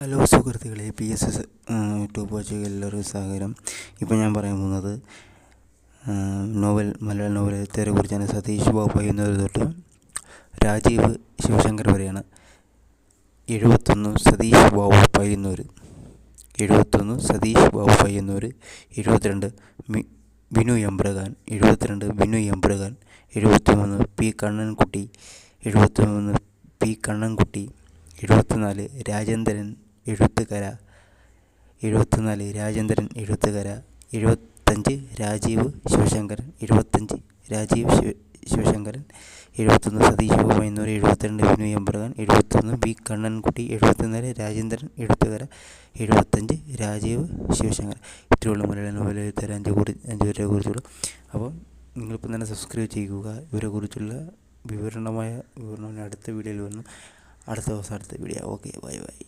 Hello സുഹൃത്തുക്കളെ, PSS YouTube വാച്ചുകൾ എല്ലാവർക്കും സ്വാഗതം. ഇപ്പോൾ ഞാൻ പറയാൻ പോകുന്നത് മലയാള നോവൽ എഴുത്തുകാരെ കുറിച്ചാണ്. സതീഷ് ബാബു പയ്യന്നൂർ തൊട്ട് രാജീവ് ശിവശങ്കർ വരെയാണ്. 71 സതീഷ് ബാബു പയ്യന്നൂർ, 71 സതീഷ് ബാബു പയ്യന്നൂർ, 72 ബിനു എംബ്രഗാൻ, 72 ബിനു എംബ്രഗാൻ, 73 പി കണ്ണൻകുട്ടി, 73 പി കണ്ണൻകുട്ടി, 74 രാജേന്ദ്രൻ എഴുത്തുകര, 74 രാജേന്ദ്രൻ എഴുത്തുകര, 75 രാജീവ് ശിവശങ്കരൻ, 75 രാജീവ് ശിവശങ്കരൻ, 71 സതീഷ് ബാബു പയ്യന്നൂർ, 72 ബിനു എംബ്രഗാൻ, 71 പി കണ്ണൻകുട്ടി, 74 രാജേന്ദ്രൻ എഴുത്തുകര, 75 രാജീവ് ശിവശങ്കരൻ. ഇത്രയുള്ള മലയാള നോവൽ എഴുത്തുകാർ 5 പേരെ കുറിച്ചുള്ളൂ. അപ്പം നിങ്ങളിപ്പം തന്നെ സബ്സ്ക്രൈബ് ചെയ്യുക. ഇവരെ കുറിച്ചുള്ള വിവരണം അടുത്ത വീഡിയോയിൽ വന്നു. അടുത്ത ദിവസം അടുത്ത വീഡിയോ. Okay, bye bye.